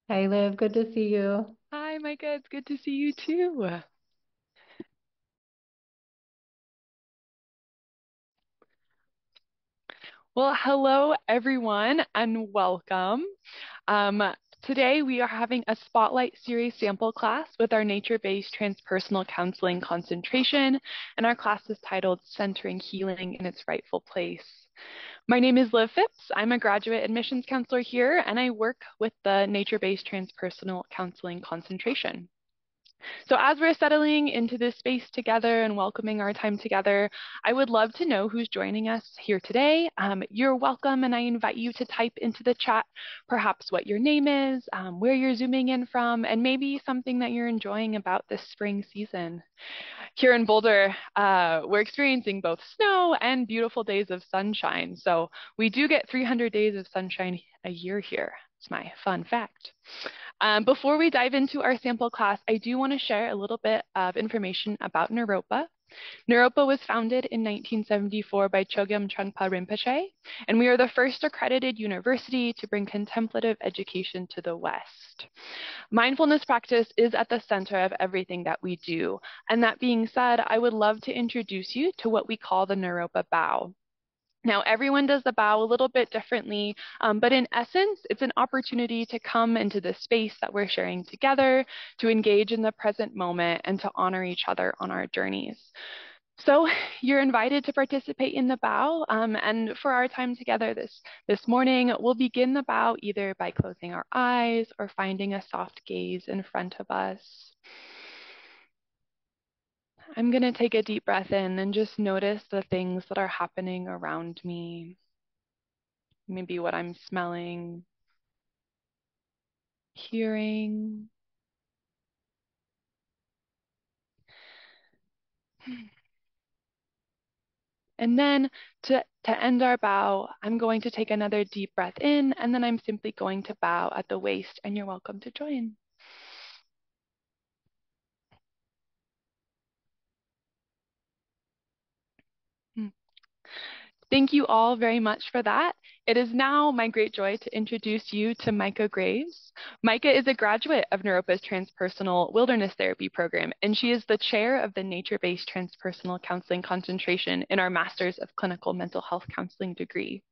Hi, Liv. Good to see you. Hi, Micah. It's good to see you too. Well, hello, everyone, and welcome. Today, we are having a Spotlight Series sample class with our Nature-Based Transpersonal Counseling concentration, and our class is titled Centering Healing in its Rightful Place. My name is Liv Phipps. I'm a graduate admissions counselor here, and I work with the Nature-Based Transpersonal Counseling concentration. So, as we're settling into this space together and welcoming our time together, I would love to know who's joining us here today. You're welcome, and I invite you to type into the chat perhaps what your name is, where you're zooming in from, and maybe something that you're enjoying about this spring season. Here in Boulder, we're experiencing both snow and beautiful days of sunshine. So, we do get 300 days of sunshine a year here. It's my fun fact. Before we dive into our sample class, I do want to share a little bit of information about Naropa. Naropa was founded in 1974 by Chogyam Trungpa Rinpoche, and we are the first accredited university to bring contemplative education to the West. Mindfulness practice is at the center of everything that we do. And that being said, I would love to introduce you to what we call the Naropa bow. Now, everyone does the bow a little bit differently, but in essence, it's an opportunity to come into the space that we're sharing together, to engage in the present moment, and to honor each other on our journeys. So you're invited to participate in the bow, and for our time together this morning, we'll begin the bow either by closing our eyes or finding a soft gaze in front of us. I'm going to take a deep breath in and just notice the things that are happening around me. Maybe what I'm smelling, hearing. And then to end our bow, I'm going to take another deep breath in, and then I'm simply going to bow at the waist, and you're welcome to join. Hmm. Thank you all very much for that. It is now my great joy to introduce you to Mica Graves. Mica is a graduate of Naropa's Transpersonal Wilderness Therapy Program, and she is the chair of the Nature-Based Transpersonal Counseling concentration in our Master's of Clinical Mental Health Counseling degree.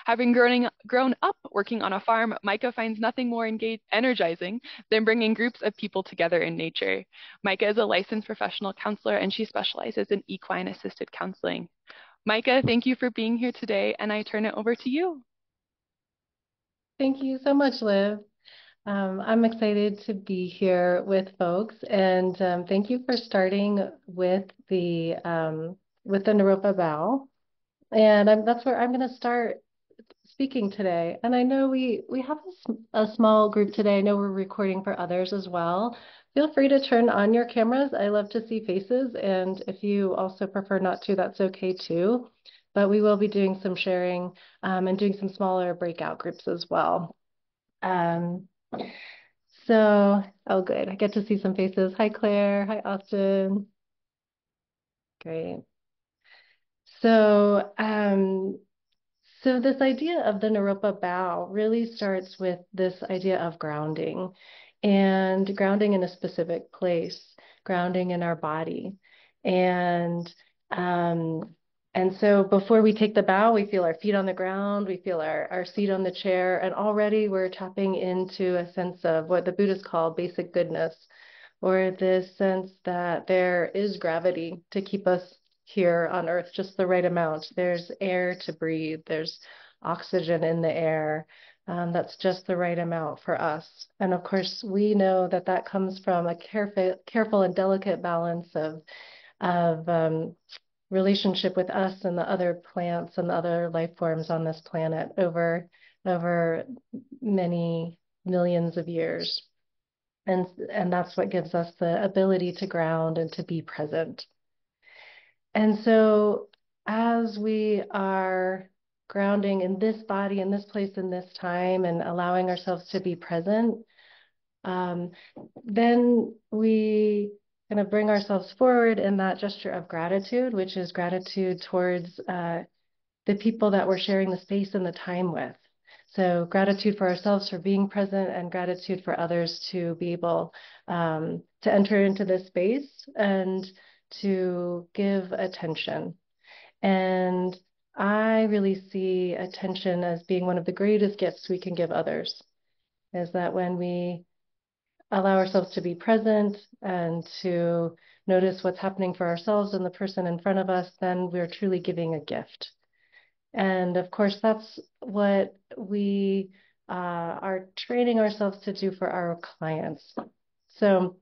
Having grown up working on a farm, Mica finds nothing more energizing than bringing groups of people together in nature. Mica is a licensed professional counselor, and she specializes in equine-assisted counseling. Mica, thank you for being here today, and I turn it over to you. Thank you so much, Liv. I'm excited to be here with folks, and thank you for starting with the Naropa Bow. And that's where I'm going to start speaking today. And I know we have a small group today. I know we're recording for others as well. Feel free to turn on your cameras. I love to see faces, and if you also prefer not to, that's okay too. But we will be doing some sharing and doing some smaller breakout groups as well. Um, oh good, I get to see some faces. Hi Claire, hi Austin. Great. So So this idea of the Naropa bow really starts with this idea of grounding and grounding in a specific place, grounding in our body. And um, and so before we take the bow, we feel our feet on the ground, we feel our seat on the chair, and already we're tapping into a sense of what the Buddhists call basic goodness, or this sense that there is gravity to keep us here on Earth just the right amount. There's air to breathe, there's oxygen in the air. That's just the right amount for us. And of course, we know that that comes from a careful and delicate balance of relationship with us and the other plants and the other life forms on this planet over many millions of years. And that's what gives us the ability to ground and to be present. And so as we are grounding in this body, in this place, in this time, and allowing ourselves to be present, um, then we kind of bring ourselves forward in that gesture of gratitude, which is gratitude towards the people that we're sharing the space and the time with. So gratitude for ourselves for being present, and gratitude for others to be able to enter into this space and to give attention. And I really see attention as being one of the greatest gifts we can give others, is that when we allow ourselves to be present and to notice what's happening for ourselves and the person in front of us, then we're truly giving a gift. And of course, that's what we are training ourselves to do for our clients. So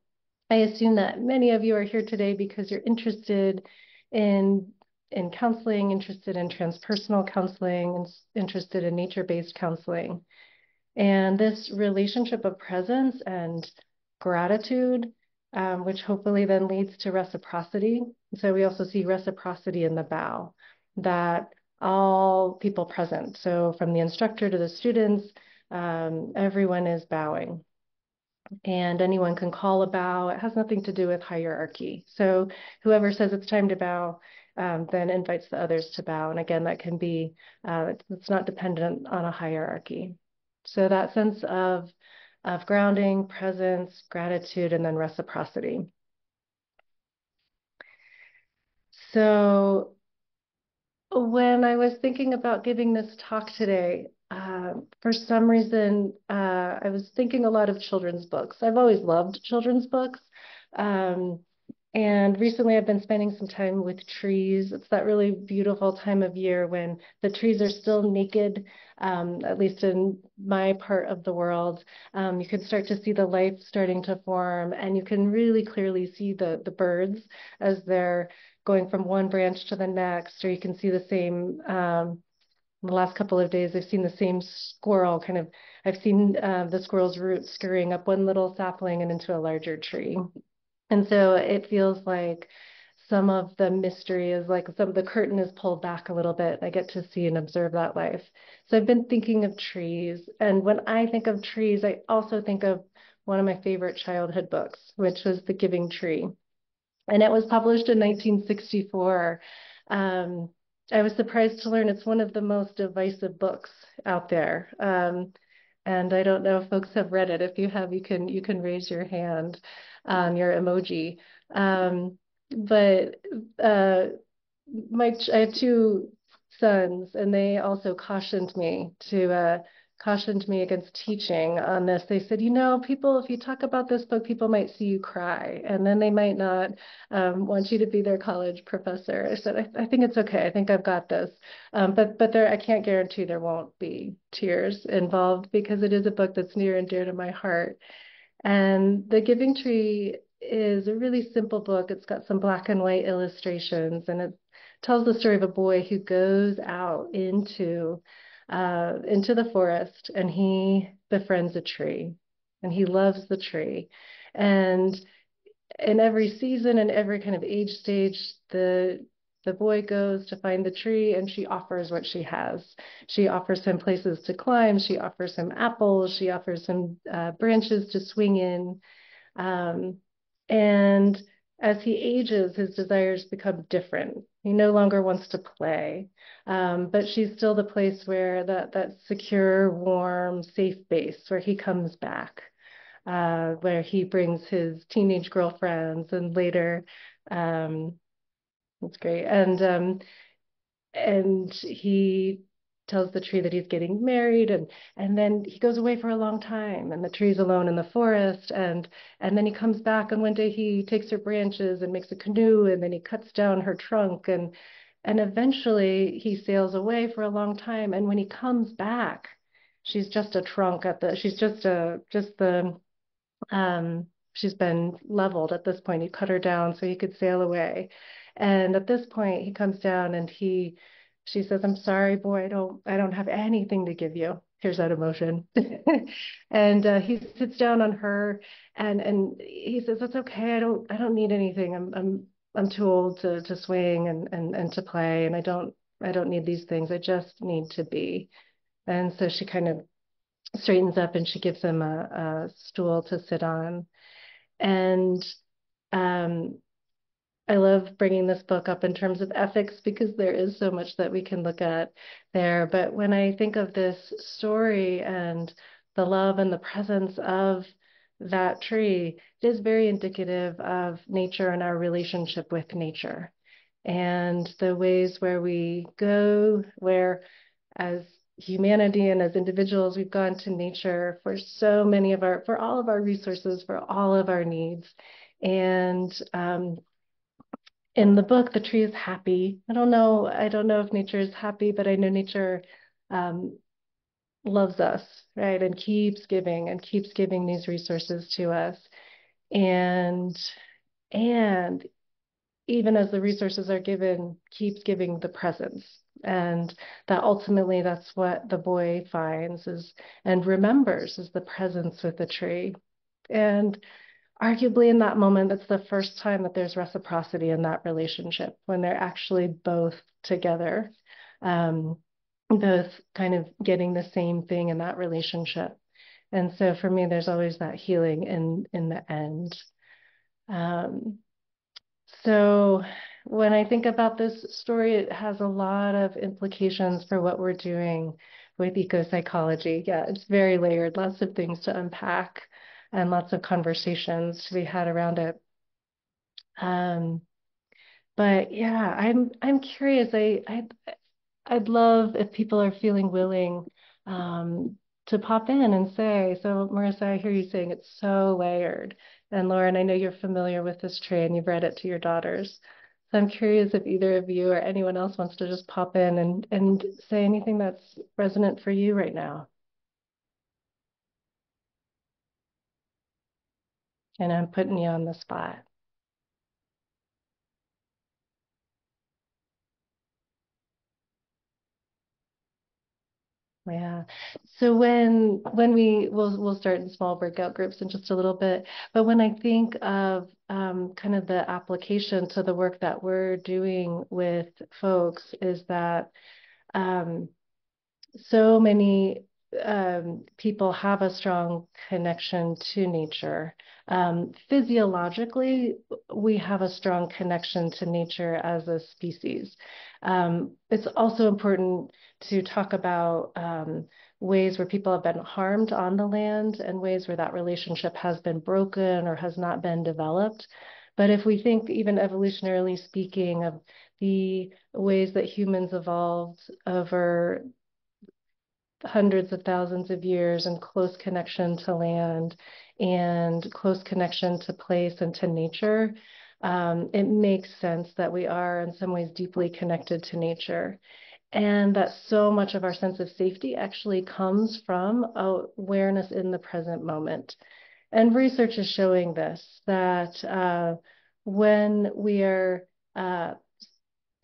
I assume that many of you are here today because you're interested in counseling, interested in transpersonal counseling, and interested in nature-based counseling. And this relationship of presence and gratitude, which hopefully then leads to reciprocity. So we also see reciprocity in the bow, that all people present, so from the instructor to the students, everyone is bowing. And anyone can call a bow. It has nothing to do with hierarchy. So whoever says it's time to bow, then invites the others to bow. And again, that can be, it's not dependent on a hierarchy. So that sense of grounding, presence, gratitude, and then reciprocity. So when I was thinking about giving this talk today, for some reason, I was thinking a lot of children's books. I've always loved children's books. Um, and recently I've been spending some time with trees. It's that really beautiful time of year when the trees are still naked, at least in my part of the world. You can start to see the life starting to form, and you can really clearly see the birds as they're going from one branch to the next, or you can see the same, the last couple of days, I've seen the same squirrel I've seen the squirrel's roots scurrying up one little sapling and into a larger tree. And so it feels like some of the mystery is like some of the curtain is pulled back a little bit. I get to see and observe that life. So I've been thinking of trees. And when I think of trees, I also think of one of my favorite childhood books, which was The Giving Tree. And it was published in 1964. I was surprised to learn it's one of the most divisive books out there. And I don't know if folks have read it. If you have, you can raise your hand on your emoji. But I have two sons, and they also cautioned me against teaching on this. They said, people, if you talk about this book, people might see you cry, and then they might not want you to be their college professor. I said, I think it's okay. I think I've got this. But there, I can't guarantee there won't be tears involved because it is a book that's near and dear to my heart. And The Giving Tree is a really simple book. It's got some black and white illustrations, and it tells the story of a boy who goes out into the forest, and he befriends a tree, and he loves the tree. And in every season and every kind of age stage, the boy goes to find the tree, and she offers what she has. She offers him places to climb. She offers him apples. She offers him branches to swing in. Um, and as he ages, his desires become different. He no longer wants to play, but she's still the place where that secure, warm, safe base where he comes back, where he brings his teenage girlfriends, and later, it's great. And he tells the tree that he's getting married, and then he goes away for a long time, and the tree's alone in the forest, and then he comes back, and one day he takes her branches and makes a canoe, and then he cuts down her trunk, and eventually he sails away for a long time, and when he comes back, she's just a trunk she's just the she's been leveled at this point. He cut her down so he could sail away. And at this point, he comes down, and she says, "I'm sorry, boy, I don't have anything to give you." Here's that emotion. And he sits down on her, and he says, "It's okay. I don't need anything. I'm too old to swing and to play, and I don't need these things. I just need to be." And so she kind of straightens up, and she gives him a stool to sit on. And um, I love bringing this book up in terms of ethics because there is so much that we can look at there. But when I think of this story and the love and the presence of that tree, it is very indicative of nature and our relationship with nature and the ways where we go, where as humanity and as individuals, we've gone to nature for for all of our resources, for all of our needs. And in the book, the tree is happy. I don't know if nature is happy, but I know nature um, loves us, right? And keeps giving these resources to us. And and even as the resources are given, keeps giving the presence. And that ultimately that's what the boy finds is and remembers is the presence with the tree. And arguably in that moment, that's the first time that there's reciprocity in that relationship when they're actually both together, um, both kind of getting the same thing in that relationship. And so for me, there's always that healing in the end. Um, so when I think about this story, it has a lot of implications for what we're doing with ecopsychology. Yeah, it's very layered, lots of things to unpack and lots of conversations to be had around it. Um, but yeah, I'm curious. I'd love if people are feeling willing to pop in and say, so Marissa, I hear you saying it's so layered. And Lauren, I know you're familiar with this tree and you've read it to your daughters. So I'm curious if either of you or anyone else wants to just pop in and say anything that's resonant for you right now. And I'm putting you on the spot. Yeah. So when we'll start in small breakout groups in just a little bit, but when I think of kind of the application to the work that we're doing with folks is that um, so many people have a strong connection to nature. Physiologically, we have a strong connection to nature as a species. It's also important to talk about ways where people have been harmed on the land and ways where that relationship has been broken or has not been developed. But if we think, even evolutionarily speaking, of the ways that humans evolved over hundreds of thousands of years and close connection to land and close connection to place and to nature, it makes sense that we are in some ways deeply connected to nature. And that so much of our sense of safety actually comes from awareness in the present moment. And research is showing this, that when we are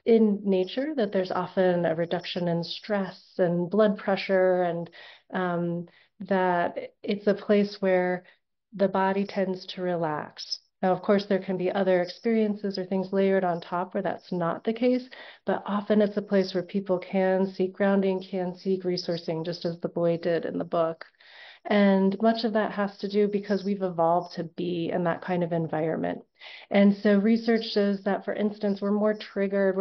in nature, that there's often a reduction in stress and blood pressure, and that it's a place where the body tends to relax. Now, of course, there can be other experiences or things layered on top where that's not the case, but often it's a place where people can seek grounding, can seek resourcing, just as the boy did in the book. And much of that has to do because we've evolved to be in that kind of environment. And so research shows that, for instance, we're more triggered,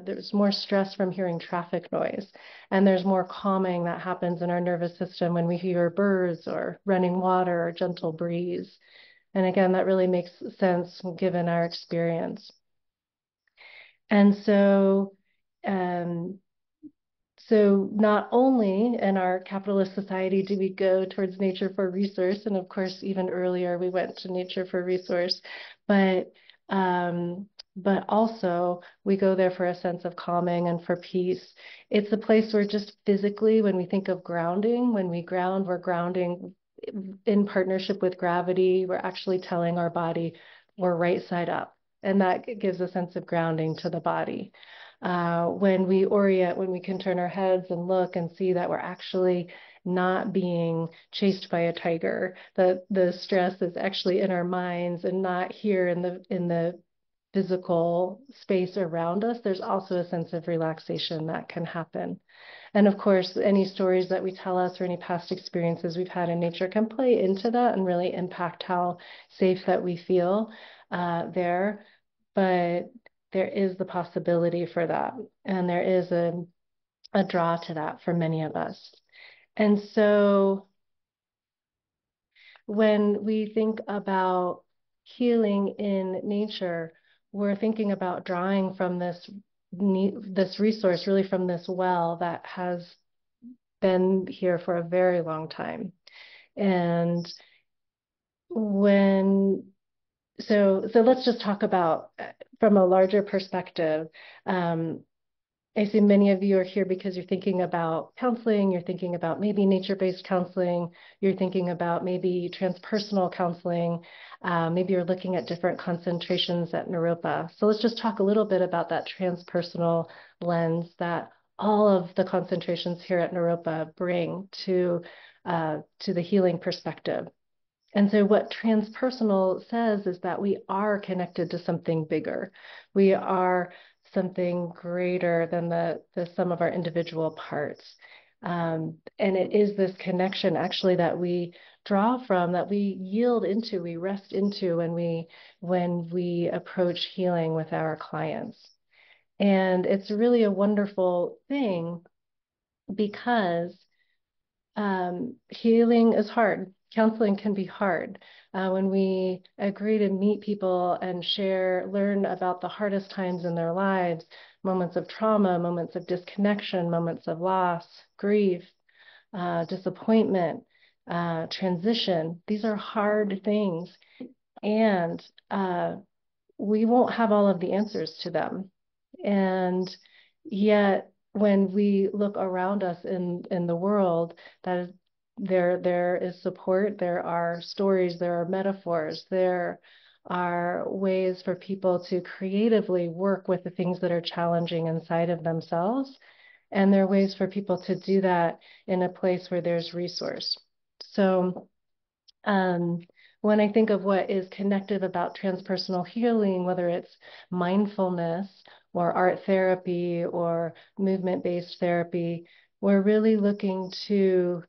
there's more stress from hearing traffic noise, and there's more calming that happens in our nervous system when we hear birds or running water or gentle breeze. And again, that really makes sense given our experience. And um, so not only in our capitalist society do we go towards nature for resource, and of course, even earlier we went to nature for resource, but um, but also we go there for a sense of calming and for peace. It's a place where just physically, when we think of grounding, when we ground, we're grounding in partnership with gravity. We're actually telling our body we're right side up, and that gives a sense of grounding to the body. When we orient, when we can turn our heads and look and see that we're actually not being chased by a tiger, that the stress is actually in our minds and not here in the physical space around us, there's also a sense of relaxation that can happen. And of course, any stories that we tell us or any past experiences we've had in nature can play into that and really impact how safe that we feel there. but there is the possibility for that. And there is a draw to that for many of us. And so when we think about healing in nature, we're thinking about drawing from this resource, really from this well that has been here for a very long time. And when so let's just talk about from a larger perspective. I see many of you are here because you're thinking about counseling, you're thinking about maybe nature-based counseling, you're thinking about maybe transpersonal counseling, maybe you're looking at different concentrations at Naropa. So let's just talk a little bit about that transpersonal lens that all of the concentrations here at Naropa bring to the healing perspective. And so what transpersonal says is that we are connected to something bigger. We are something greater than the sum of our individual parts. And it is this connection actually that we draw from, that we yield into, we rest into when we approach healing with our clients. And it's really a wonderful thing because healing is hard. Counseling can be hard. When we agree to meet people and learn about the hardest times in their lives, moments of trauma, moments of disconnection, moments of loss, grief, disappointment, transition, these are hard things. And we won't have all of the answers to them. And yet, when we look around us in the world, there is support, there are stories, there are metaphors, there are ways for people to creatively work with the things that are challenging inside of themselves. And there are ways for people to do that in a place where there's resource. So um, when I think of what is connective about transpersonal healing, whether it's mindfulness or art therapy or movement-based therapy, we're really looking to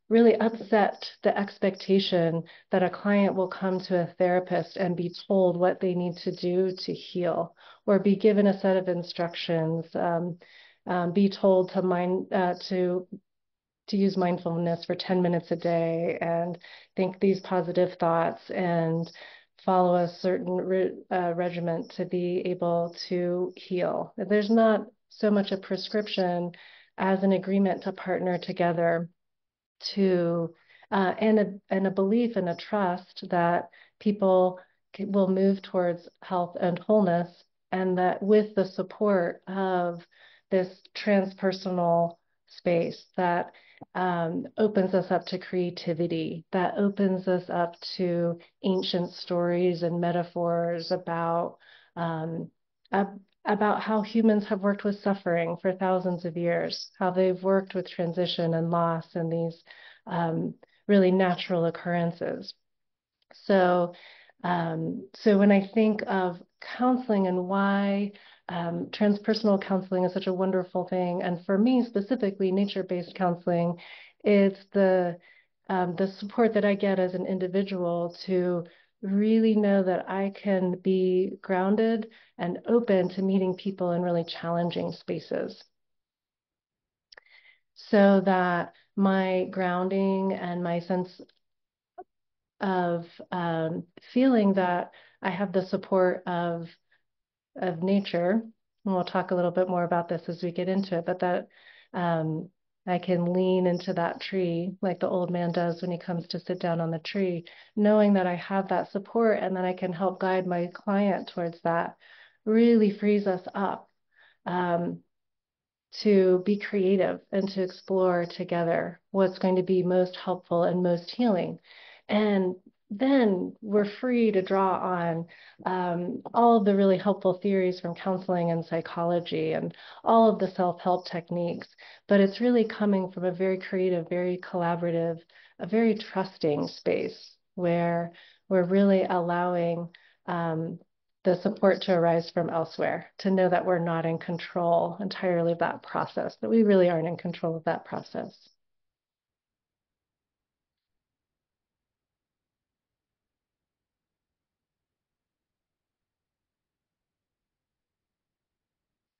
really upset the expectation that a client will come to a therapist and be told what they need to do to heal, or be given a set of instructions, be told to use mindfulness for 10 minutes a day and think these positive thoughts and follow a certain regimen to be able to heal. There's not so much a prescription as an agreement to partner together to and a belief and a trust that people will move towards health and wholeness, and that with the support of this transpersonal space that opens us up to creativity, that opens us up to ancient stories and metaphors um, about how humans have worked with suffering for thousands of years, how they've worked with transition and loss and these really natural occurrences. So, so when I think of counseling and why transpersonal counseling is such a wonderful thing, and for me specifically, nature-based counseling, it's the support that I get as an individual to really know that I can be grounded and open to meeting people in really challenging spaces, so that my grounding and my sense of feeling that I have the support of nature, and we'll talk a little bit more about this as we get into it, but that um, I can lean into that tree like the old man does when he comes to sit down on the tree, knowing that I have that support and that I can help guide my client towards that, really frees us up um, to be creative and to explore together what's going to be most helpful and most healing. And then we're free to draw on all of the really helpful theories from counseling and psychology and all of the self-help techniques. But it's really coming from a very creative, very collaborative, a very trusting space where we're really allowing the support to arise from elsewhere, to know that we're not in control entirely of that process, that we really aren't in control of that process.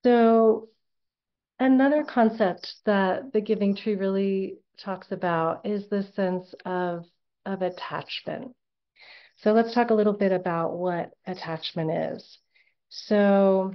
So another concept that the Giving Tree really talks about is the sense of attachment. So let's talk a little bit about what attachment is. So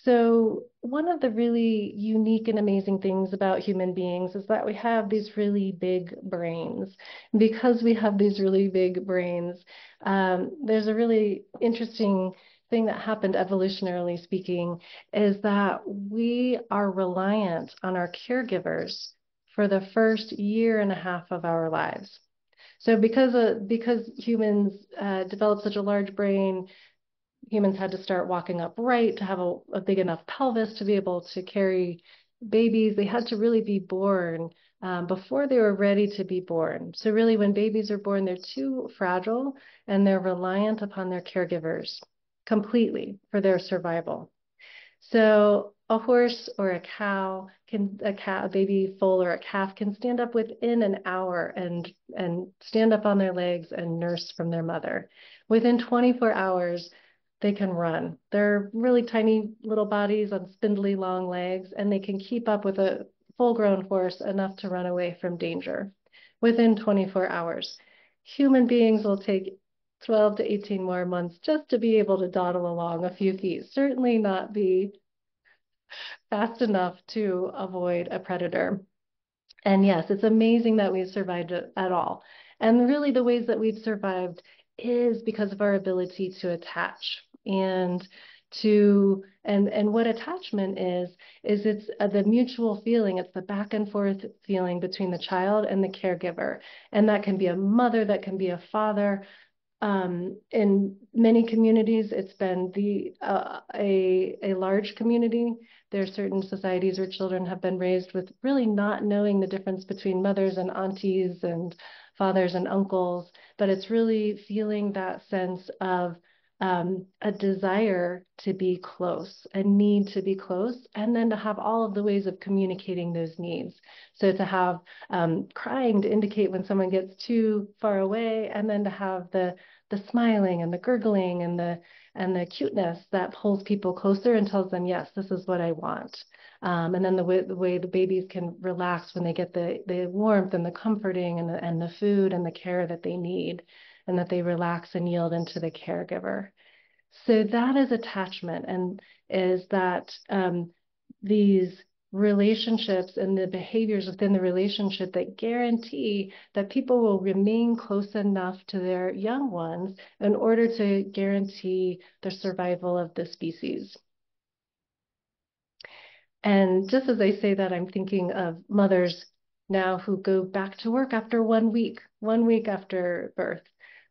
So one of the really unique and amazing things about human beings is that we have these really big brains. Because we have these really big brains, there's a really interesting thing that happened evolutionarily speaking, is that we are reliant on our caregivers for the first year and a half of our lives. So because humans develop such a large brain, humans had to start walking upright to have a big enough pelvis to be able to carry babies. They had to really be born before they were ready to be born. So really, when babies are born, they're too fragile and they're reliant upon their caregivers completely for their survival. So a horse or a baby foal or a calf can stand up within an hour and stand up on their legs and nurse from their mother. Within 24 hours, they can run. They're really tiny little bodies on spindly long legs, and they can keep up with a full-grown horse enough to run away from danger within 24 hours. Human beings will take 12 to 18 more months just to be able to dawdle along a few feet, certainly not be fast enough to avoid a predator. And yes, it's amazing that we've survived at all. And really, the ways that we've survived is because of our ability to attach and what attachment is it's the mutual feeling. It's the back and forth feeling between the child and the caregiver. And that can be a mother, that can be a father. In many communities, it's been a large community. There are certain societies where children have been raised with really not knowing the difference between mothers and aunties and fathers and uncles, but it's really feeling that sense of a desire to be close, a need to be close, and then to have all of the ways of communicating those needs. So to have crying to indicate when someone gets too far away, and then to have the smiling and the gurgling and the cuteness that pulls people closer and tells them, yes, this is what I want. And then the way the babies can relax when they get the warmth and the comforting and the food and the care that they need, and that they relax and yield into the caregiver. So that is attachment, and is that these relationships and the behaviors within the relationship that guarantee that people will remain close enough to their young ones in order to guarantee the survival of the species. And just as I say that, I'm thinking of mothers now who go back to work after 1 week after birth,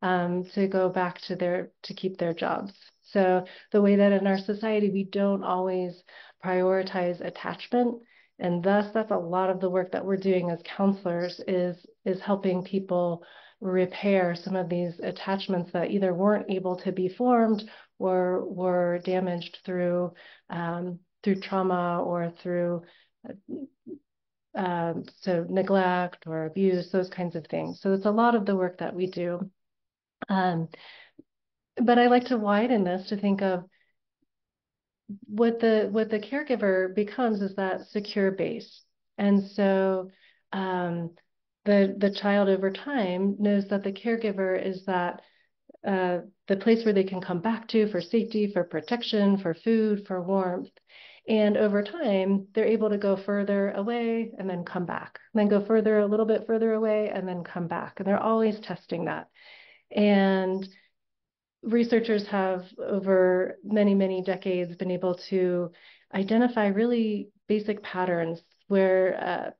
to go back to keep their jobs. So the way that in our society, we don't always prioritize attachment. And thus, that's a lot of the work that we're doing as counselors is helping people repair some of these attachments that either weren't able to be formed or were damaged through trauma or through so neglect or abuse, those kinds of things. So it's a lot of the work that we do. But I like to widen this to think of what the caregiver becomes is that secure base. And so the child over time knows that the caregiver is that the place where they can come back to for safety, for protection, for food, for warmth. And over time, they're able to go further away and then come back, and then go further, a little bit further away, and then come back. And they're always testing that. And researchers have, over many, many decades, been able to identify really basic patterns where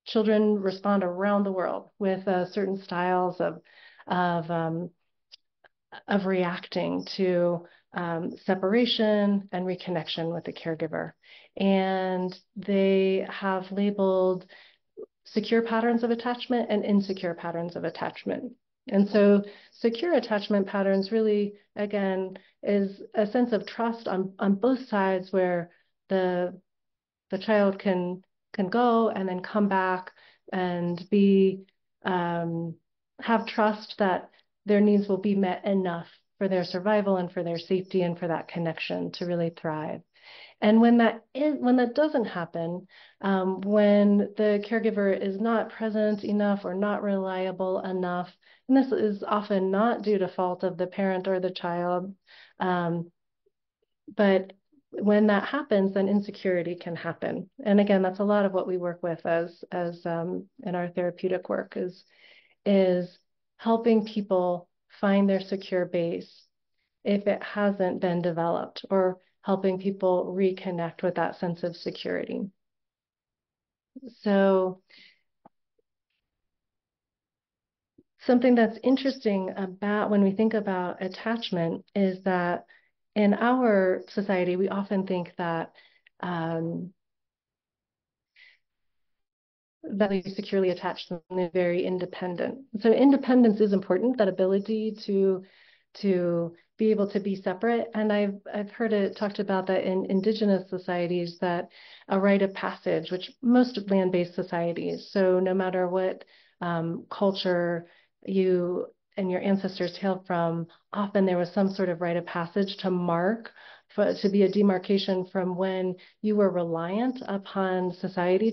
children respond around the world with certain styles of of reacting to separation and reconnection with the caregiver. And they have labeled secure patterns of attachment and insecure patterns of attachment. And so secure attachment patterns really, again, is a sense of trust on both sides, where the child can go and then come back and be have trust that their needs will be met enough for their survival and for their safety and for that connection to really thrive. And when that doesn't happen, when the caregiver is not present enough or not reliable enough, and this is often not due to fault of the parent or the child, but when that happens, then insecurity can happen. And again, that's a lot of what we work with as in our therapeutic work is helping people find their secure base if it hasn't been developed, or helping people reconnect with that sense of security. So something that's interesting about when we think about attachment is that in our society, we often think that value securely attached and very independent. So independence is important, that ability to be able to be separate. And I've heard it talked about that in indigenous societies, that a rite of passage, which most land-based societies, so no matter what culture you and your ancestors hail from, often there was some sort of rite of passage to mark, to be a demarcation from when you were reliant upon society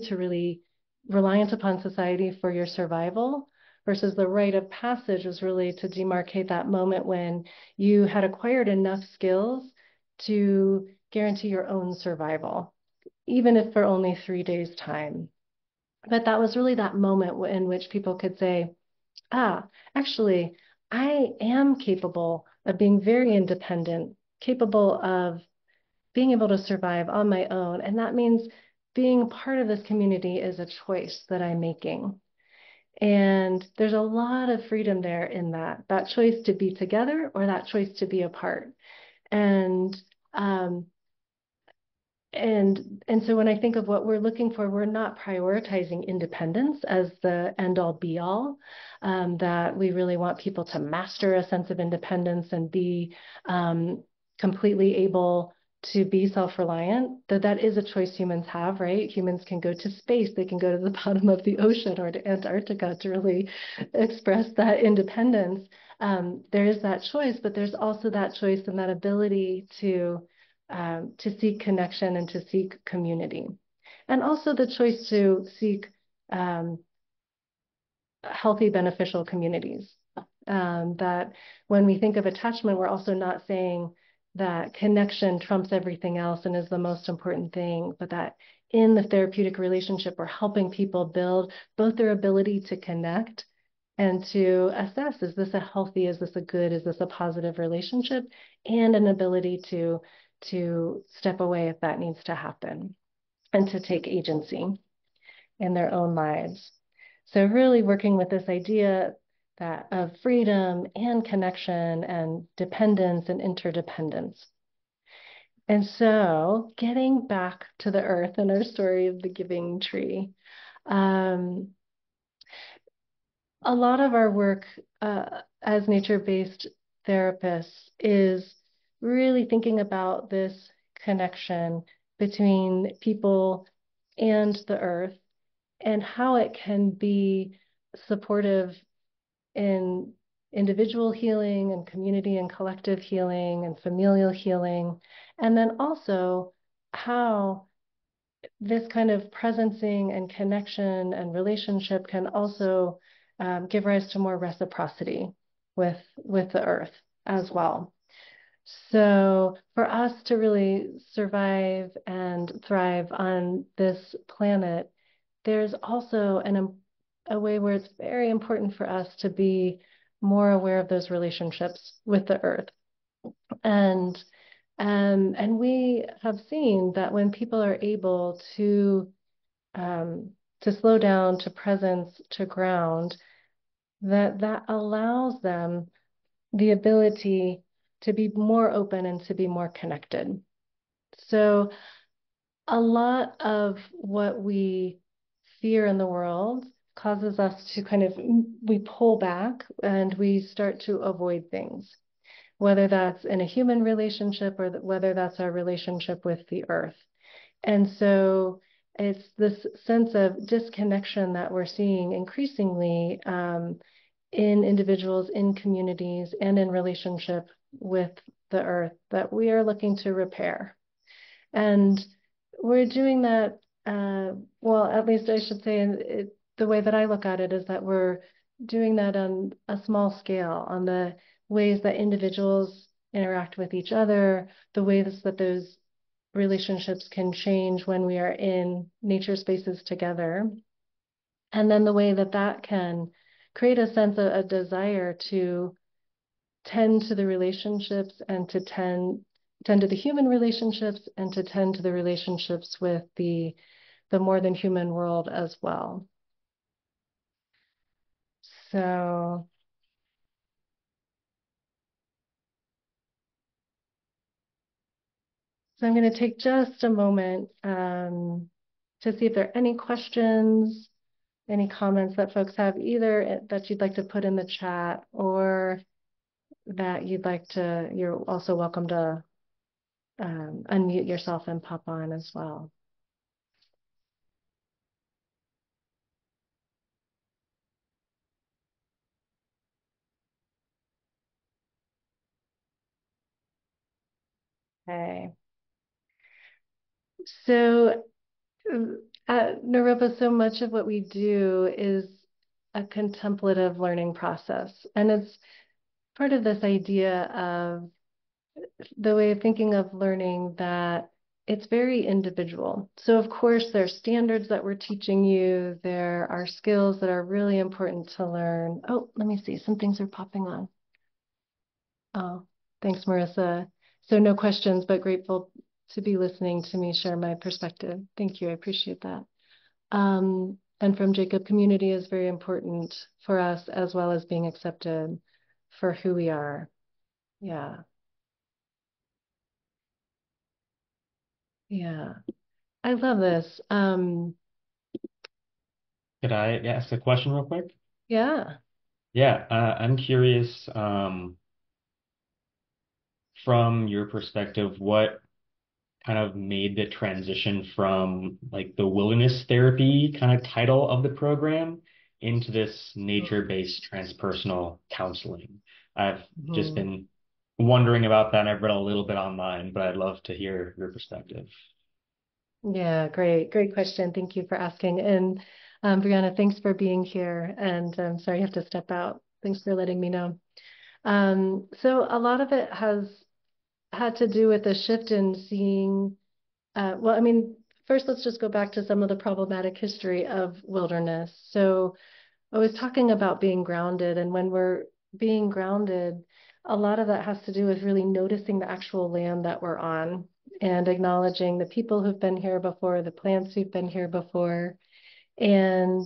for your survival, versus the rite of passage was really to demarcate that moment when you had acquired enough skills to guarantee your own survival, even if for only 3 days' time. But that was really that moment in which people could say, actually, I am capable of being very independent, capable of being able to survive on my own. And that means being part of this community is a choice that I'm making. And there's a lot of freedom there in that choice to be together or that choice to be apart. And and so when I think of what we're looking for, we're not prioritizing independence as the end all be all, that we really want people to master a sense of independence and be completely able to be self-reliant, that is a choice humans have, right? Humans can go to space, they can go to the bottom of the ocean or to Antarctica to really express that independence. There is that choice, but there's also that choice and that ability to seek connection and to seek community. And also the choice to seek healthy, beneficial communities. That when we think of attachment, we're also not saying that connection trumps everything else and is the most important thing, but that in the therapeutic relationship, we're helping people build both their ability to connect and to assess, is this a healthy, is this a good, is this a positive relationship, and an ability to step away if that needs to happen and to take agency in their own lives. So really working with this idea that of freedom and connection and dependence and interdependence. And so getting back to the earth and our story of the giving tree, a lot of our work as nature-based therapists is really thinking about this connection between people and the earth and how it can be supportive in individual healing and community and collective healing and familial healing, and then also how this kind of presencing and connection and relationship can also give rise to more reciprocity with the earth as well. So for us to really survive and thrive on this planet, there's also a way where it's very important for us to be more aware of those relationships with the earth. And we have seen that when people are able to slow down, to presence, to ground, that allows them the ability to be more open and to be more connected. So a lot of what we fear in the world causes us to we pull back and we start to avoid things, whether that's in a human relationship or whether that's our relationship with the earth. And so it's this sense of disconnection that we're seeing increasingly in individuals, in communities, and in relationship with the earth that we are looking to repair. And we're doing that, well, at least I should say, the way that I look at it is that we're doing that on a small scale, on the ways that individuals interact with each other, the ways that those relationships can change when we are in nature spaces together, and then the way that that can create a sense of a desire to tend to the relationships and to tend to the human relationships and to tend to the relationships with the more than human world as well. So I'm going to take just a moment to see if there are any questions, any comments that folks have, either that you'd like to put in the chat or that you're also welcome to unmute yourself and pop on as well. Okay. So at Naropa, so much of what we do is a contemplative learning process. And it's part of this idea of the way of thinking of learning that it's very individual. So of course, there are standards that we're teaching you. There are skills that are really important to learn. Oh, let me see. Some things are popping on. Oh, thanks, Marissa. So no questions, but grateful to be listening to me share my perspective. Thank you. I appreciate that. And from Jacob, community is very important for us, as well as being accepted for who we are. Yeah. Yeah. I love this. Could I ask a question real quick? Yeah. Yeah, I'm curious, from your perspective, what kind of made the transition from like the wilderness therapy kind of title of the program into this nature-based transpersonal counseling? I've just Mhm. been wondering about that, and I've read a little bit online, but I'd love to hear your perspective. Yeah, great. Great question. Thank you for asking. And Brianna, thanks for being here. And I'm sorry you have to step out. Thanks for letting me know. So a lot of it has had to do with a shift in seeing, well, I mean, first let's just go back to some of the problematic history of wilderness. So I was talking about being grounded, and when we're being grounded, a lot of that has to do with really noticing the actual land that we're on and acknowledging the people who've been here before, the plants who've been here before. And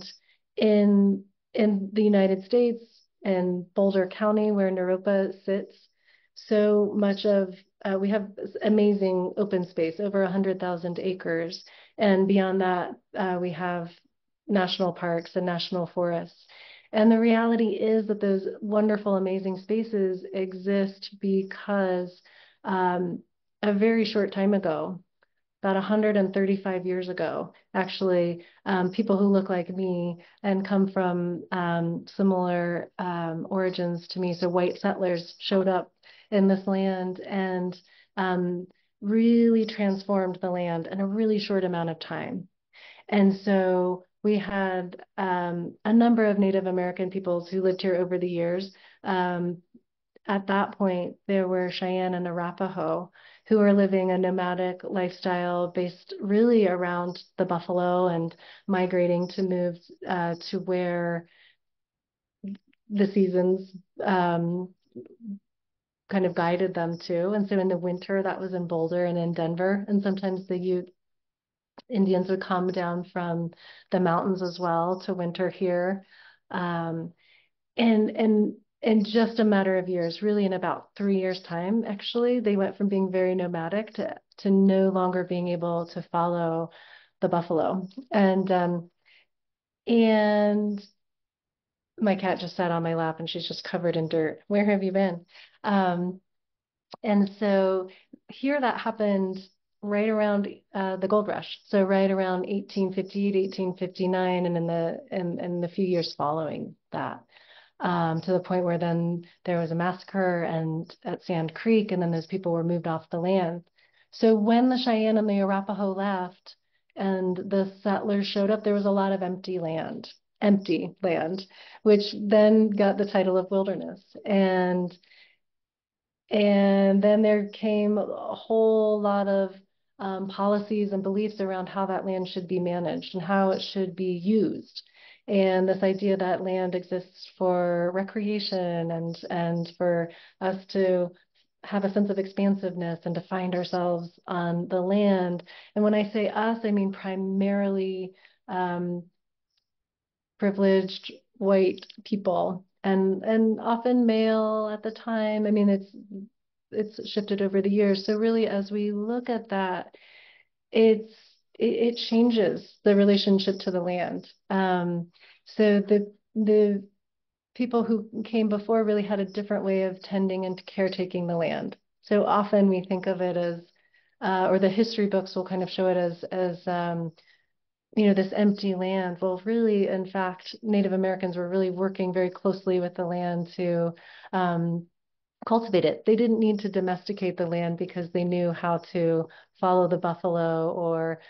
in the United States and Boulder County, where Naropa sits, so much of we have amazing open space, over 100,000 acres. And beyond that, we have national parks and national forests. And the reality is that those wonderful, amazing spaces exist because a very short time ago, about 135 years ago, actually, people who look like me and come from similar origins to me, so white settlers showed up in this land and really transformed the land in a really short amount of time. And so we had a number of Native American peoples who lived here over the years. At that point, there were Cheyenne and Arapaho who were living a nomadic lifestyle based really around the buffalo and migrating to move to where the seasons kind of guided them to. And so in the winter, that was in Boulder and in Denver. And sometimes the Ute Indians would come down from the mountains as well to winter here. Um, and in just a matter of years, really in about 3 years' time, actually, they went from being very nomadic to no longer being able to follow the buffalo. And my cat just sat on my lap and she's just covered in dirt. Where have you been? Um, and so here that happened right around the gold rush. So right around 1858, 1859, and in the few years following that. to the point where then there was a massacre and at Sand Creek, and then those people were moved off the land. So when the Cheyenne and the Arapaho left and the settlers showed up, there was a lot of empty land, which then got the title of wilderness. And then there came a whole lot of policies and beliefs around how that land should be managed and how it should be used. And this idea that land exists for recreation and for us to have a sense of expansiveness and to find ourselves on the land. And when I say us, I mean primarily privileged white people and often male at the time. I mean, it's shifted over the years. So really, as we look at that, it changes the relationship to the land. So the people who came before really had a different way of tending and caretaking the land. So often we think of it as, or the history books will kind of show it as this empty land. Well, really, in fact, Native Americans were really working very closely with the land to cultivate it. They didn't need to domesticate the land because they knew how to follow the buffalo or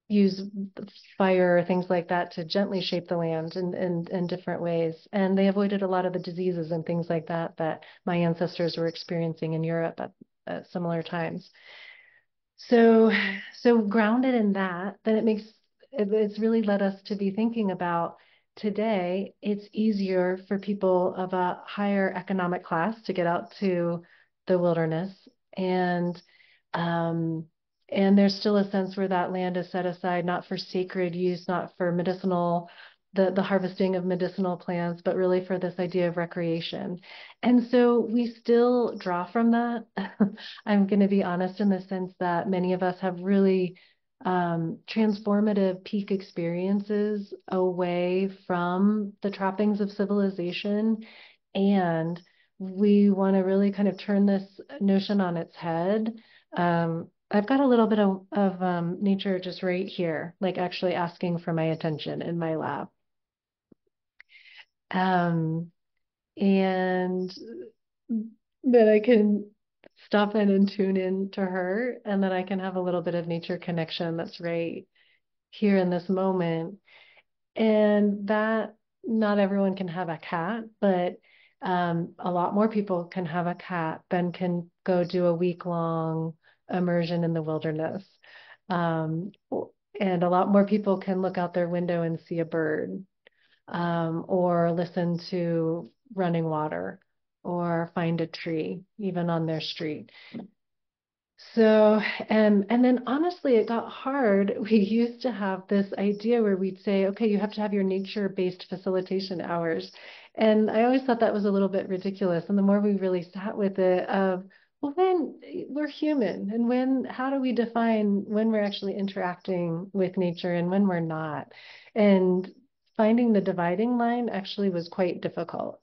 use fire or things like that to gently shape the land in different ways. And they avoided a lot of the diseases and things like that that my ancestors were experiencing in Europe at similar times. So grounded in that, then it's really led us to be thinking about today, it's easier for people of a higher economic class to get out to the wilderness. Um, and there's still a sense where that land is set aside, not for sacred use, not for medicinal, the harvesting of medicinal plants, but really for this idea of recreation. And so we still draw from that. I'm going to be honest in the sense that many of us have really transformative peak experiences away from the trappings of civilization. And we want to really kind of turn this notion on its head. I've got a little bit of nature just right here, like actually asking for my attention in my lap. And that I can stop in and tune in to her, and that I can have a little bit of nature connection that's right here in this moment. And that not everyone can have a cat, but a lot more people can have a cat than can go do a week-long immersion in the wilderness. Um, and a lot more people can look out their window and see a bird, or listen to running water, or find a tree, even on their street. So, and then honestly, it got hard. We used to have this idea where we'd say, okay, you have to have your nature-based facilitation hours. And I always thought that was a little bit ridiculous. And the more we really sat with it of, well, when we're human, and how do we define when we're actually interacting with nature and when we're not? And finding the dividing line actually was quite difficult.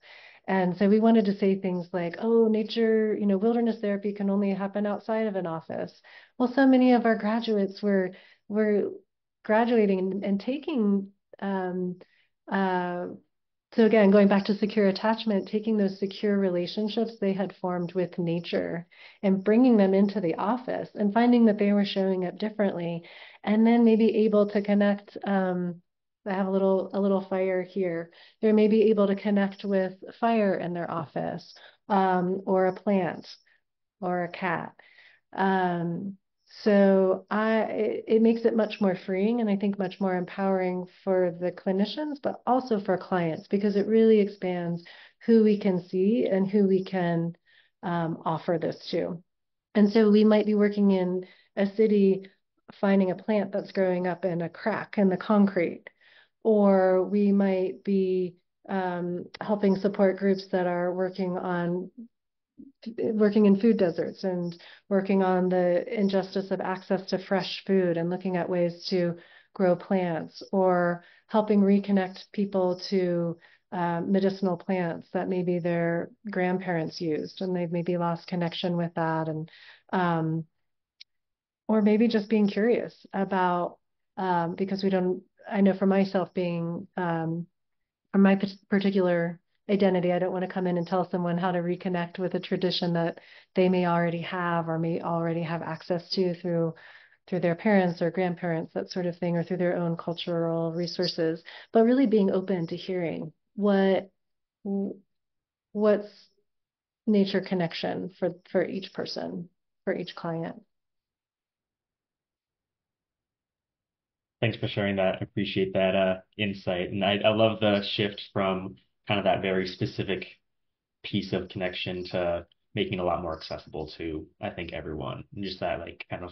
And so we wanted to say things like, oh, nature, wilderness therapy can only happen outside of an office. Well, so many of our graduates were graduating and taking, uh, so again, going back to secure attachment, taking those secure relationships they had formed with nature and bringing them into the office and finding that they were showing up differently, and then maybe able to connect. I have a little fire here. They may be able to connect with fire in their office, or a plant, or a cat. So it makes it much more freeing, and I think much more empowering for the clinicians, but also for clients, because it really expands who we can see and who we can offer this to. And so we might be working in a city, finding a plant that's growing up in a crack in the concrete, or we might be helping support groups that are working in food deserts and working on the injustice of access to fresh food and looking at ways to grow plants, or helping reconnect people to medicinal plants that maybe their grandparents used and they've maybe lost connection with that, and or maybe just being curious about, because I know for myself being my particular identity. I don't want to come in and tell someone how to reconnect with a tradition that they may already have or may already have access to through their parents or grandparents, that sort of thing, or through their own cultural resources, but really being open to hearing what's nature connection for each person, for each client. Thanks for sharing that. I appreciate that insight. And I love the shift from kind of that very specific piece of connection to making it a lot more accessible to, I think, everyone. And just that like kind of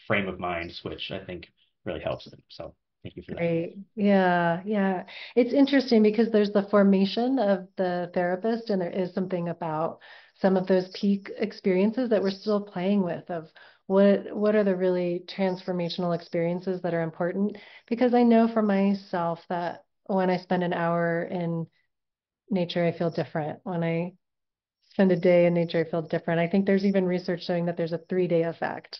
frame of mind switch, I think really helps it. So thank you for that. Great. Yeah, yeah. It's interesting because there's the formation of the therapist, and there is something about some of those peak experiences that we're still playing with of what are the really transformational experiences that are important. Because I know for myself that when I spend an hour in nature, I feel different. When I spend a day in nature, I feel different. I think there's even research showing that there's a 3-day effect.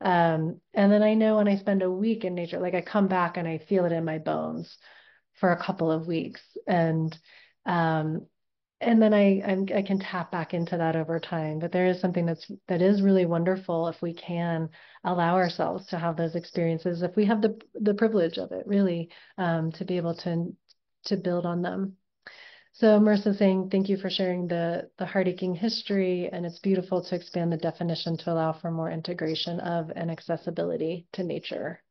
And then I know when I spend a week in nature, like I come back and I feel it in my bones for a couple of weeks. Um, and then I can tap back into that over time. But there is something that is really wonderful if we can allow ourselves to have those experiences, if we have the privilege of it, really, to be able to build on them. So Marissa's saying, thank you for sharing the heart-aching history, and it's beautiful to expand the definition to allow for more integration of and accessibility to nature.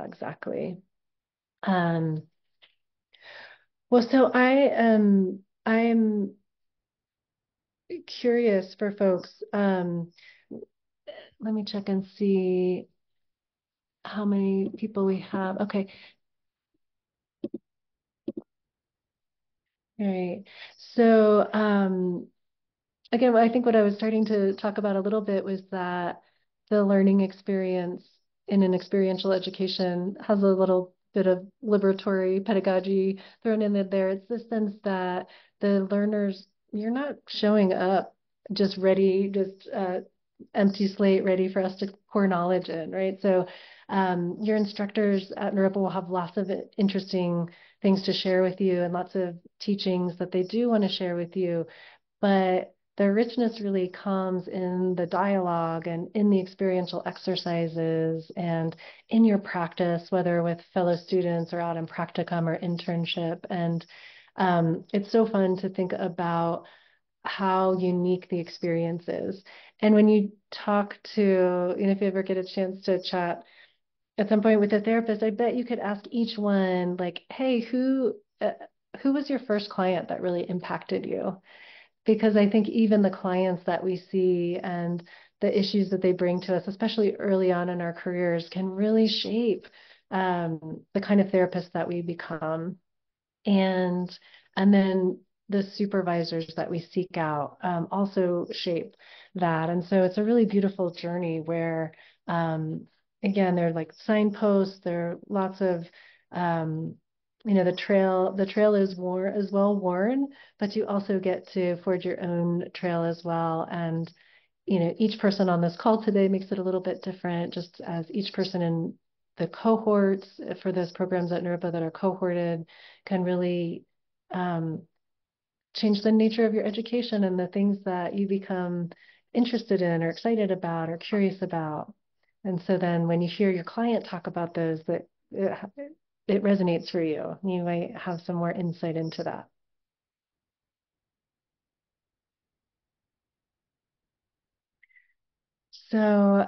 Exactly. Um, well, so I'm curious for folks. Let me check and see how many people we have. Okay. All right. So again, I think what I was starting to talk about a little bit was that the learning experience in an experiential education has a little bit of liberatory pedagogy thrown in there. It's the sense that the learners, you're not showing up just ready, just empty slate, ready for us to pour knowledge in, right? So your instructors at Naropa will have lots of interesting things to share with you and lots of teachings that they do want to share with you. But the richness really comes in the dialogue and in the experiential exercises and in your practice, whether with fellow students or out in practicum or internship. And it's so fun to think about how unique the experience is. And when you talk to, if you ever get a chance to chat at some point with a therapist, I bet you could ask each one, like, hey, who was your first client that really impacted you? Because I think even the clients that we see and the issues that they bring to us, especially early on in our careers, can really shape the kind of therapist that we become. And then the supervisors that we seek out also shape that. And so it's a really beautiful journey where, again, there are like signposts, there are lots of the trail is well worn, but you also get to forge your own trail as well. And each person on this call today makes it a little bit different, just as each person in the cohorts for those programs at Naropa that are cohorted can really change the nature of your education and the things that you become interested in or excited about or curious about. And so then when you hear your client talk about those, that it resonates for you. You might have some more insight into that. So,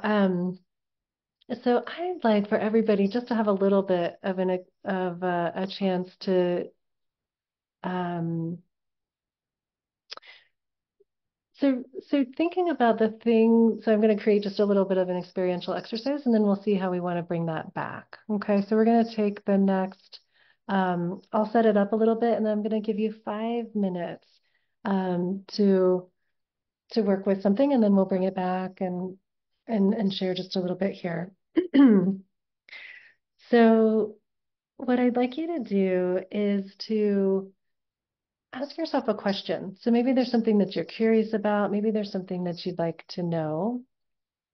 I'd like for everybody just to have a little bit of a chance to um, thinking about the thing. So I'm going to create just a little bit of an experiential exercise, and then we'll see how we want to bring that back. Okay, so we're going to take the next. I'll set it up a little bit, and then I'm going to give you 5 minutes to work with something, and then we'll bring it back and share just a little bit here. So what I'd like you to do is to ask yourself a question. So maybe there's something that you're curious about. Maybe there's something that you'd like to know. So I'd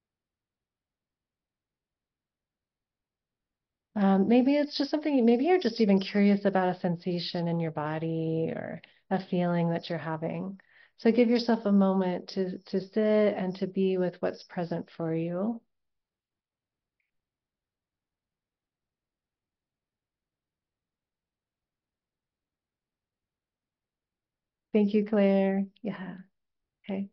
like for everybody just to have a little bit of an experiential exercise, and then we'll see how we want to bring that back. Okay, so we're going to take the next. I'll set it up a little bit, and then I'm going to give you 5 minutes to work with something, and then we'll bring it back and share just a little bit here. So Maybe it's just something, maybe you're just even curious about a sensation in your body or a feeling that you're having. So give yourself a moment to sit and to be with what's present for you. Thank you, Claire. Yeah. Okay.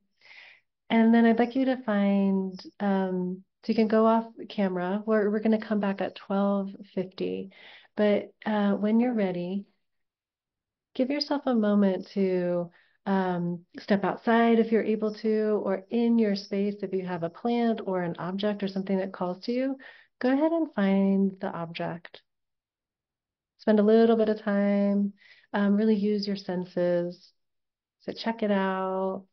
And then I'd like you to find, so you can go off camera. We're going to come back at 12:50. But when you're ready, give yourself a moment to step outside if you're able to, or in your space if you have a plant or an object or something that calls to you. Go ahead and find the object. Spend a little bit of time, really use your senses. So check it out,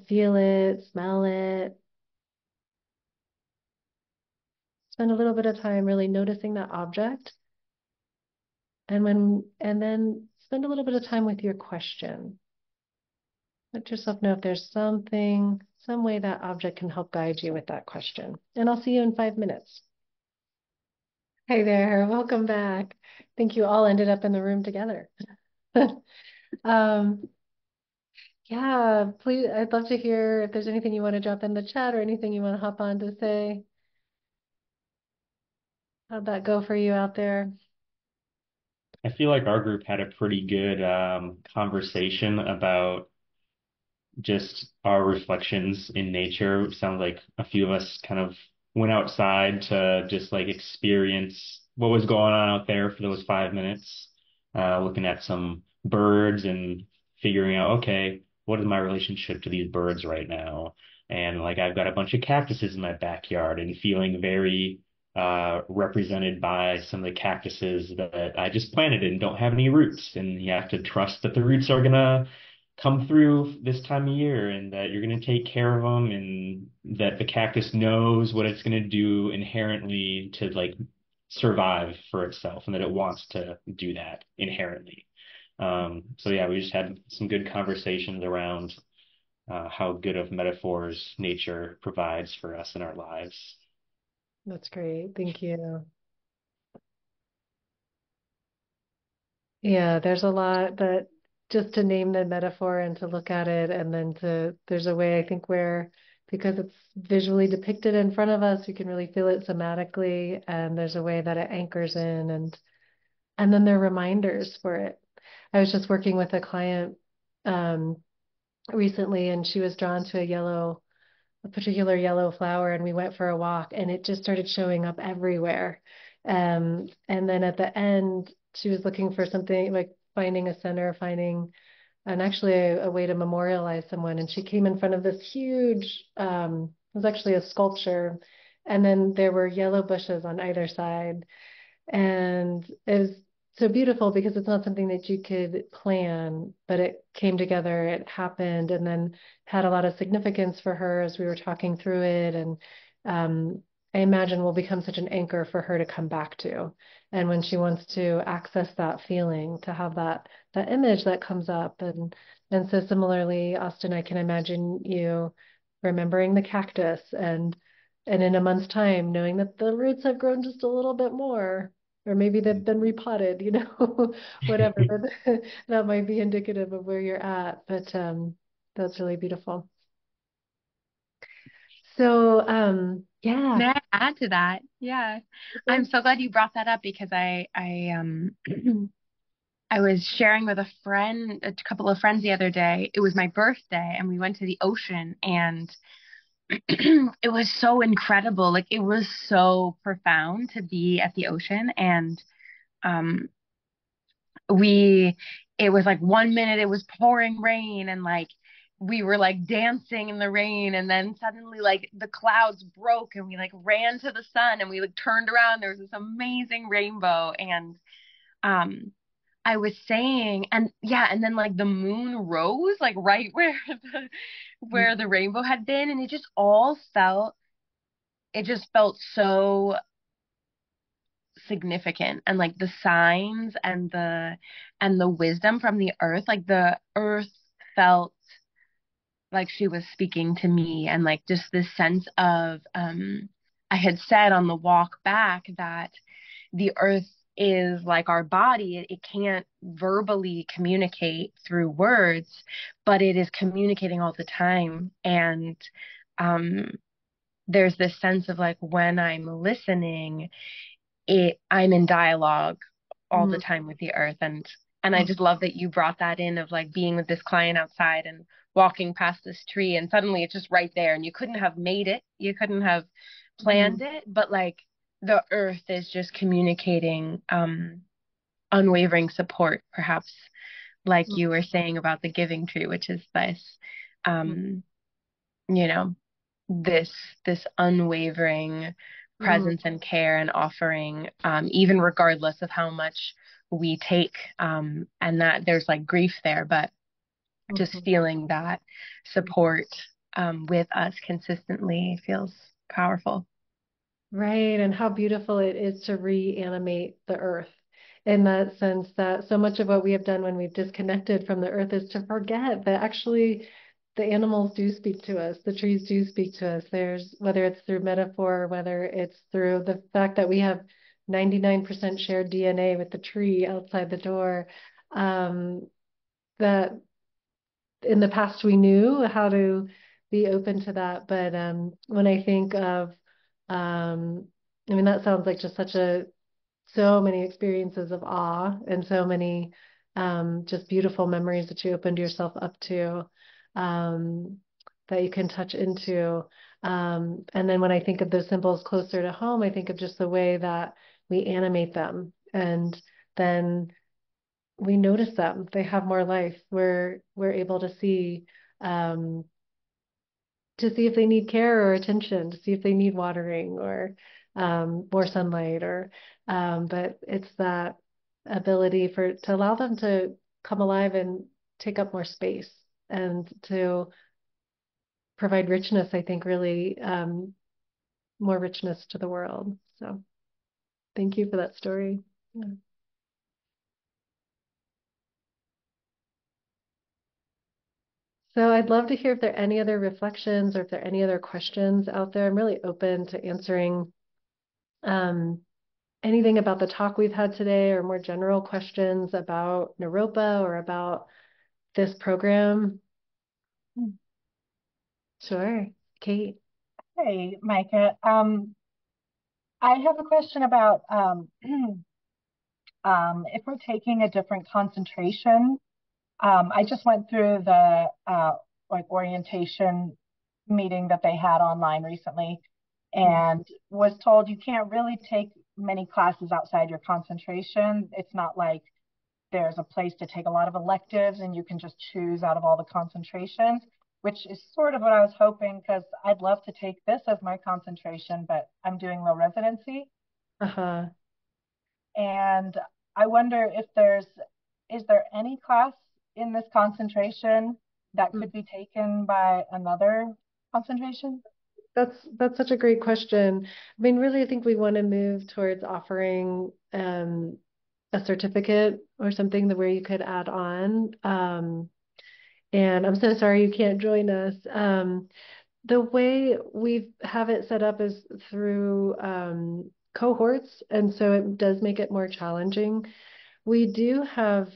feel it, smell it. Spend a little bit of time really noticing that object. And then spend a little bit of time with your question. Let yourself know if there's something, some way that object can help guide you with that question. And I'll see you in 5 minutes. Hey there, welcome back. I think you all ended up in the room together. Um, yeah, please, I'd love to hear if there's anything you want to drop in the chat or anything you want to hop on to say. How'd that go for you out there? I feel like our group had a pretty good conversation about just our reflections in nature. It sounds like a few of us kind of went outside to just like experience what was going on out there for those 5 minutes, looking at some birds and figuring out, okay, what is my relationship to these birds right now? And like I've got a bunch of cactuses in my backyard and feeling very represented by some of the cactuses that I just planted and don't have any roots. And you have to trust that the roots are gonna come through this time of year and that you're going to take care of them and that the cactus knows what it's going to do inherently to like survive for itself and that it wants to do that inherently. So yeah, we just had some good conversations around how good of metaphors nature provides for us in our lives. That's great. Thank you. Yeah, there's a lot that just to name the metaphor and to look at it, and then there's a way I think where, because it's visually depicted in front of us, you can really feel it somatically, and there's a way that it anchors in, and then there are reminders for it. I was just working with a client um, recently, and she was drawn to a particular yellow flower, and we went for a walk, and it just started showing up everywhere. And then at the end, she was looking for something like finding a center, finding and actually a way to memorialize someone. And she came in front of this huge, it was actually a sculpture, and then there were yellow bushes on either side. And it was so beautiful because it's not something that you could plan, but it came together, it happened, and then had a lot of significance for her as we were talking through it. And I imagine will become such an anchor for her to come back to. And when she wants to access that feeling, to have that image that comes up. And so similarly, Austin, I can imagine you remembering the cactus and in a month's time, knowing that the roots have grown just a little bit more, or maybe they've been repotted, whatever. But that might be indicative of where you're at. But that's really beautiful. So yeah. May I add to that? Yeah. I'm so glad you brought that up because I was sharing with a couple of friends the other day. It was my birthday and we went to the ocean and it was so incredible. Like it was so profound to be at the ocean and um we it was like 1 minute it was pouring rain and like we were like dancing in the rain and then suddenly like the clouds broke and we like ran to the sun and we like turned around, there was this amazing rainbow and um I was saying and yeah and then like the moon rose like right where the rainbow had been and it just felt so significant and like the signs and the wisdom from the earth, like the earth felt like she was speaking to me and like just this sense of I had said on the walk back that the earth is like our body. It can't verbally communicate through words, but it is communicating all the time. And um, there's this sense of like when I'm listening, I'm in dialogue all the Mm, time with the earth. And I just love that you brought that in of like being with this client outside and walking past this tree and suddenly it's just right there and you couldn't have made it, you couldn't have mm, planned it, but like the earth is just communicating unwavering support, perhaps like mm, you were saying about the giving tree, which is this um you know this this unwavering mm, presence and care and offering, even regardless of how much we take, and that there's like grief there, but just mm. feeling that support with us consistently feels powerful. Right, and how beautiful it is to reanimate the earth in that sense that so much of what we have done when we've disconnected from the earth is to forget that actually the animals do speak to us, the trees do speak to us. There's whether it's through metaphor, whether it's through the fact that we have 99% shared DNA with the tree outside the door, um, that in the past we knew how to be open to that. But when I think of, I mean, that sounds like just so many experiences of awe and so many just beautiful memories that you opened yourself up to, um, that you can touch into. And then when I think of those symbols closer to home, I think of just the way that we animate them. And then we notice them. They have more life. We're able um, to see if they need care or attention, to see if they need watering or more sunlight or but it's that ability to allow them to come alive and take up more space and to provide richness, I think really more richness to the world. So thank you for that story. Yeah. So I'd love to hear if there are any other reflections or if there are any other questions out there. I'm really open to answering um, anything about the talk we've had today or more general questions about Naropa or about this program. Sure. Kate. Hey, Micah. I have a question about if we're taking a different concentration. I just went through the like orientation meeting that they had online recently, and was told you can't really take many classes outside your concentration. It's not like there's a place to take a lot of electives and you can just choose out of all the concentrations, which is sort of what I was hoping because I'd love to take this as my concentration, but I'm doing low residency. Uh-huh. And I wonder if is there any class in this concentration that could be taken by another concentration? That's such a great question. I mean, really, I think we want to move towards offering a certificate or something that where you could add on. And I'm so sorry you can't join us. The way we have it set up is through cohorts, and so it does make it more challenging. We do have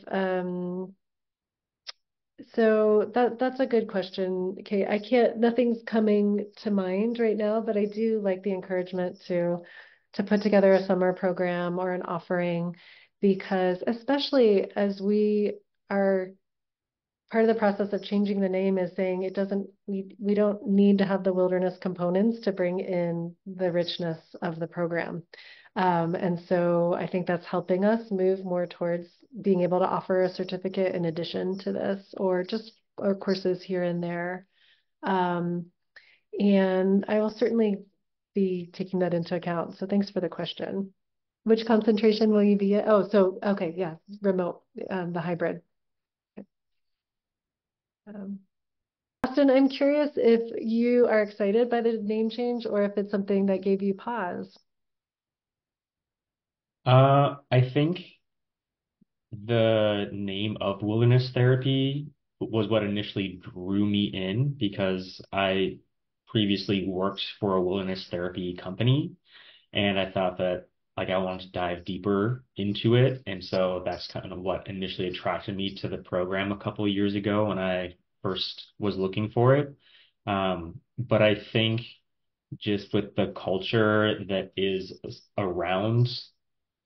so that's a good question. Okay, I can't, nothing's coming to mind right now, but I do like the encouragement to put together a summer program or an offering because especially as we are part of the process of changing the name is saying it doesn't we don't need to have the wilderness components to bring in the richness of the program. And so I think that's helping us move more towards being able to offer a certificate in addition to this or just or courses here and there. Um, and I will certainly be taking that into account. So thanks for the question. Which concentration will you be at? Oh, so okay, yeah, remote, the hybrid. Um, Austin, I'm curious if you are excited by the name change or if it's something that gave you pause. I think the name of wilderness therapy was what initially drew me in because I previously worked for a wilderness therapy company, and I thought that like I wanted to dive deeper into it. And so that's kind of what initially attracted me to the program a couple of years ago when I first was looking for it. But I think just with the culture that is around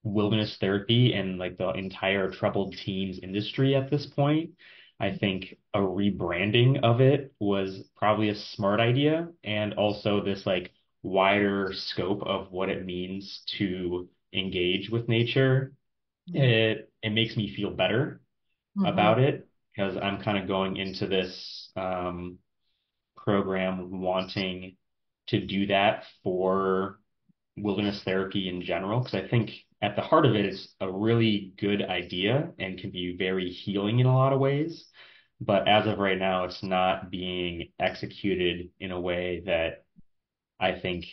wilderness therapy and like the entire troubled teens industry at this point, I think a rebranding of it was probably a smart idea. And also this like wider scope of what it means to engage with nature. It makes me feel better Mm-hmm. about it because I'm kind of going into this program wanting to do that for wilderness therapy in general, because I think at the heart of it, it's a really good idea and can be very healing in a lot of ways. But as of right now, it's not being executed in a way that I think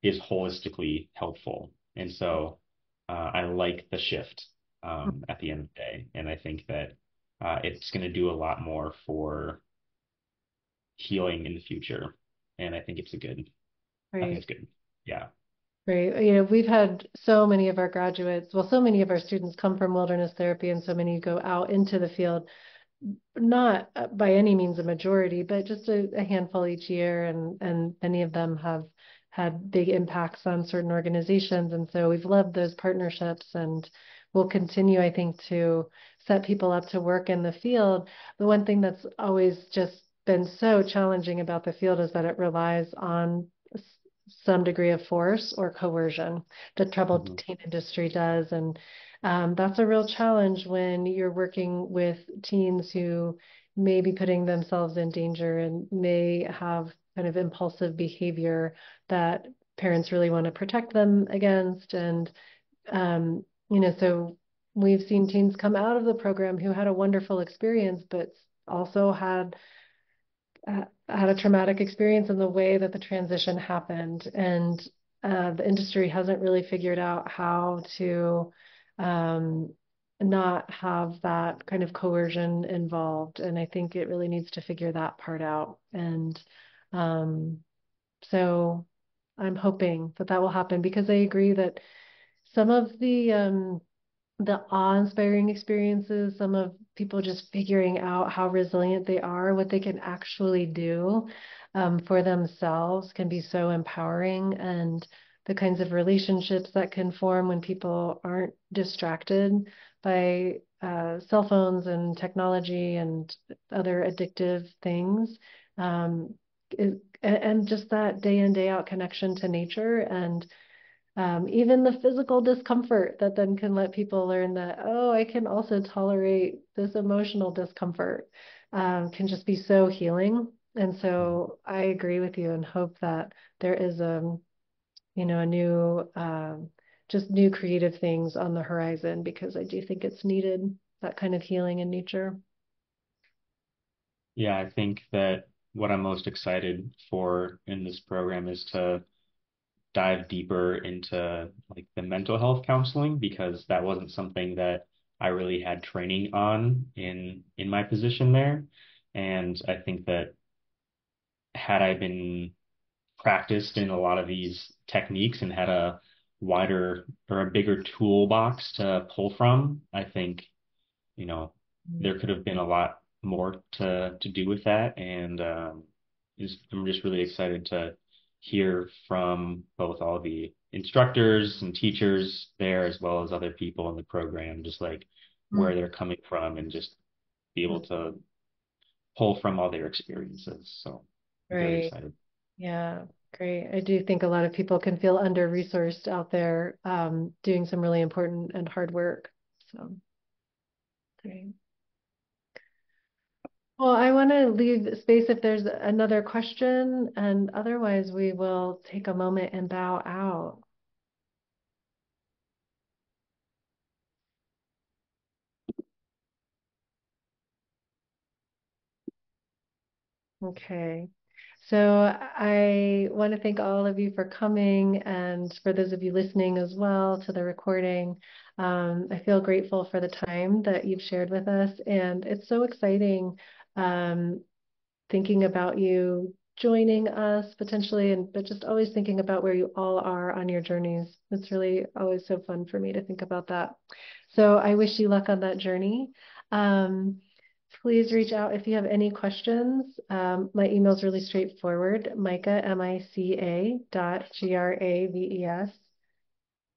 is holistically helpful. And so I like the shift at the end of the day. And I think that it's going to do a lot more for healing in the future. And I think Right. it's good. Yeah. Right. We've had so many of our graduates, well, so many of our students come from wilderness therapy, and so many go out into the field, not by any means a majority, but just a handful each year. And many of them have had big impacts on certain organizations. And so we've loved those partnerships and we'll continue, I think, to set people up to work in the field. The one thing that's always just been so challenging about the field is that it relies on some degree of force or coercion. The troubled Mhm. teen industry does. And that's a real challenge when you're working with teens who may be putting themselves in danger and may have kind of impulsive behavior that parents really want to protect them against. And, so we've seen teens come out of the program who had a wonderful experience, but also had a traumatic experience in the way that the transition happened. And the industry hasn't really figured out how to um, not have that kind of coercion involved. And I think it really needs to figure that part out. And um, so I'm hoping that that will happen because I agree that some of the awe-inspiring experiences, some of people just figuring out how resilient they are, what they can actually do for themselves can be so empowering. And the kinds of relationships that can form when people aren't distracted by cell phones and technology and other addictive things. Um, and just that day in, day out connection to nature and even the physical discomfort that then can let people learn that, oh, I can also tolerate this emotional discomfort, can just be so healing. And so I agree with you and hope that there is a new just new creative things on the horizon because I do think it's needed, that kind of healing in nature. Yeah, I think that what I'm most excited for in this program is to dive deeper into like the mental health counseling because that wasn't something that I really had training on in my position there. And I think that had I been practiced in a lot of these techniques and had a wider or a bigger toolbox to pull from, I think you know, there could have been a lot more to do with that. And I'm just really excited to hear from both all the instructors and teachers there, as well as other people in the program, just like where they're coming from and just be able to pull from all their experiences. So I'm very Right. excited. Yeah, great. I do think a lot of people can feel under-resourced out there doing some really important and hard work. So, great. Well, I want to leave space if there's another question, and otherwise we will take a moment and bow out. Okay. So I want to thank all of you for coming and for those of you listening as well to the recording. I feel grateful for the time that you've shared with us, and it's so exciting thinking about you joining us potentially, but just always thinking about where you all are on your journeys. It's really always so fun for me to think about that. So I wish you luck on that journey. Please reach out if you have any questions. My email is really straightforward, Mica, M-I-C-A .Graves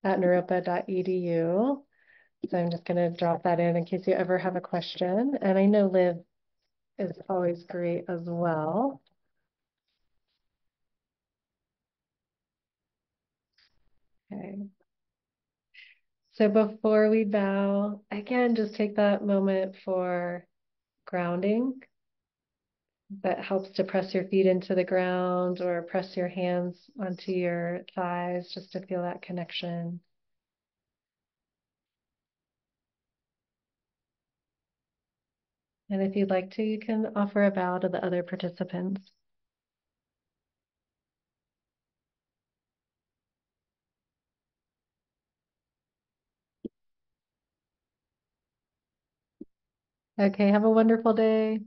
@naropa.edu. So I'm just going to drop that in case you ever have a question. And I know Liv is always great as well. Okay. So before we bow, again, just take that moment for grounding. That helps to press your feet into the ground or press your hands onto your thighs just to feel that connection. And if you'd like to, you can offer a bow to the other participants. Okay, have a wonderful day.